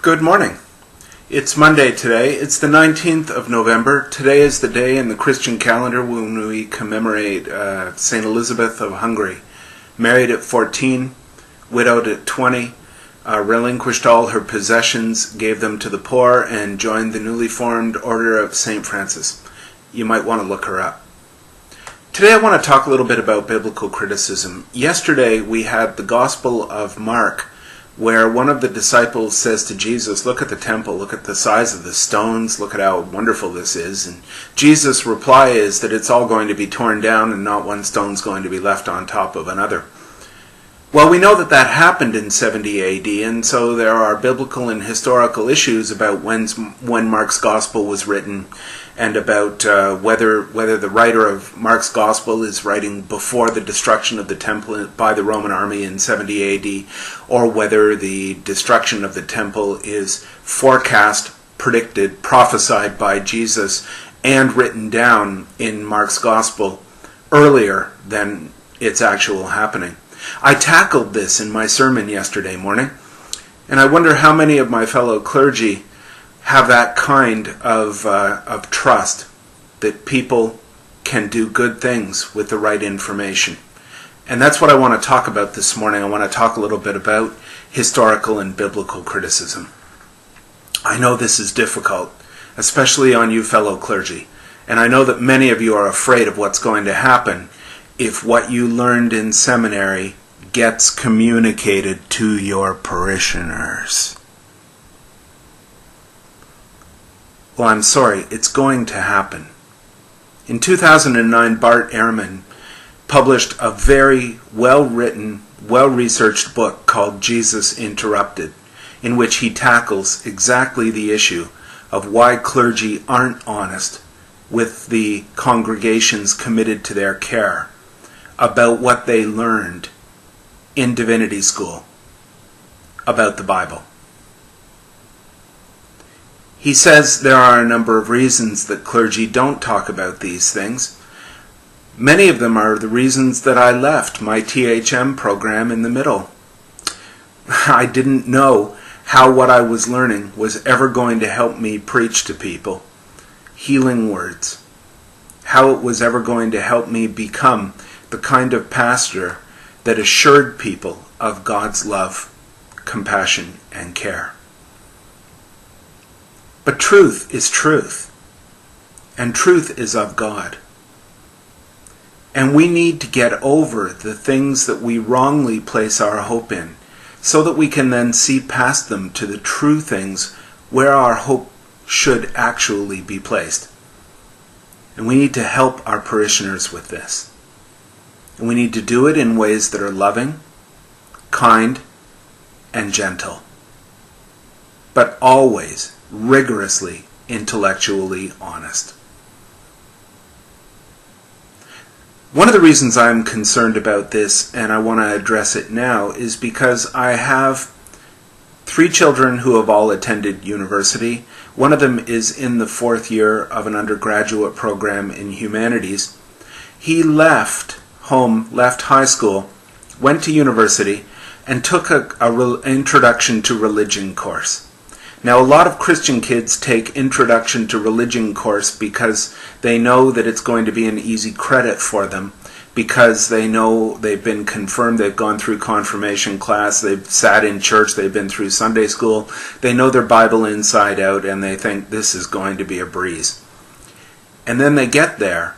Good morning. It's Monday today. It's the 19th of November. Today is the day in the Christian calendar when we commemorate St. Elizabeth of Hungary. Married at 14, widowed at 20, relinquished all her possessions, gave them to the poor, and joined the newly formed Order of St. Francis. You might want to look her up. Today I want to talk a little bit about biblical criticism. Yesterday we had the Gospel of Mark, where one of the disciples says to Jesus, "Look at the temple, look at the size of the stones, look at how wonderful this is." And Jesus' reply is that it's all going to be torn down and not one stone's going to be left on top of another. Well, we know that that happened in 70 AD, and so there are biblical and historical issues about when Mark's Gospel was written, and about whether the writer of Mark's Gospel is writing before the destruction of the temple by the Roman army in 70 AD, or whether the destruction of the temple is forecast, predicted, prophesied by Jesus, and written down in Mark's Gospel earlier than its actual happening. I tackled this in my sermon yesterday morning, and I wonder how many of my fellow clergy have that kind of trust that people can do good things with the right information. And that's what I want to talk about this morning. I want to talk a little bit about historical and biblical criticism. I know this is difficult, especially on you fellow clergy, and I know that many of you are afraid of what's going to happen if what you learned in seminary gets communicated to your parishioners. Well, I'm sorry, it's going to happen. In 2009, Bart Ehrman published a very well-written, well-researched book called Jesus Interrupted, in which he tackles exactly the issue of why clergy aren't honest with the congregations committed to their care about what they learned in divinity school about the Bible. He says there are a number of reasons that clergy don't talk about these things. Many of them are the reasons that I left my THM program in the middle. I didn't know how what I was learning was ever going to help me preach to people healing words, how it was ever going to help me become the kind of pastor that assured people of God's love, compassion, and care. But truth is truth, and truth is of God. And we need to get over the things that we wrongly place our hope in, so that we can then see past them to the true things where our hope should actually be placed. And we need to help our parishioners with this. And we need to do it in ways that are loving, kind, and gentle, but always rigorously intellectually honest. One of the reasons I'm concerned about this, and I want to address it now, is because I have 3 children who have all attended university. One of them is in the 4th year of an undergraduate program in humanities. He left home, left high school, went to university, and took a Introduction to Religion course. Now, a lot of Christian kids take Introduction to Religion course because they know that it's going to be an easy credit for them, because they know they've been confirmed, they've gone through confirmation class, they've sat in church, they've been through Sunday school, they know their Bible inside out, and they think this is going to be a breeze. And then they get there,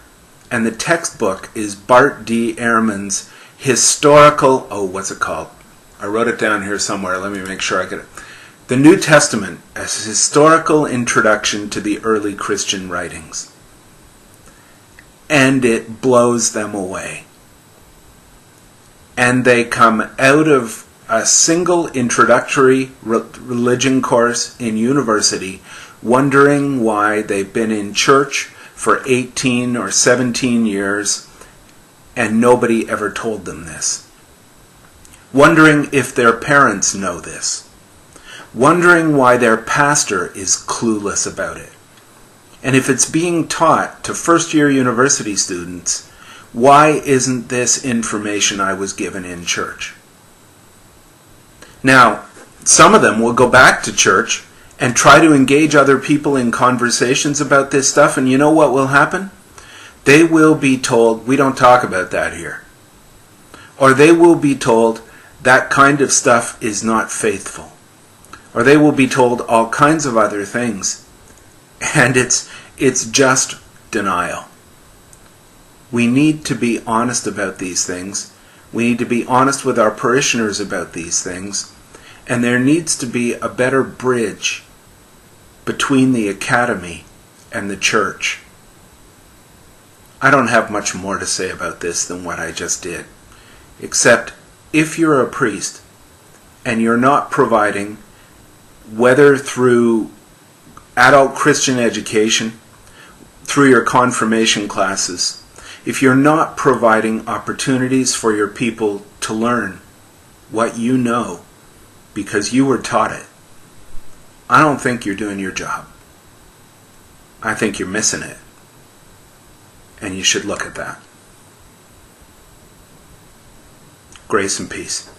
and the textbook is Bart D. Ehrman's historical, what's it called? I wrote it down here somewhere. Let me make sure I get it. The New Testament, as a historical introduction to the early Christian writings. And it blows them away. And they come out of a single introductory religion course in university wondering why they've been in church for 18 or 17 years and nobody ever told them this. Wondering if their parents know this. Wondering why their pastor is clueless about it. And if it's being taught to first-year university students, why isn't this information I was given in church? Now, Some of them will go back to church and try to engage other people in conversations about this stuff, and you know what will happen? They will be told, we don't talk about that here. Or they will be told, that kind of stuff is not faithful. Or they will be told all kinds of other things. And it's just denial. We need to be honest about these things. We need to be honest with our parishioners about these things. And there needs to be a better bridge between the academy and the church. I don't have much more to say about this than what I just did, except if you're a priest and you're not providing, whether through adult Christian education, through your confirmation classes, if you're not providing opportunities for your people to learn what you know because you were taught it, I don't think you're doing your job. I think you're missing it. And you should look at that. Grace and peace.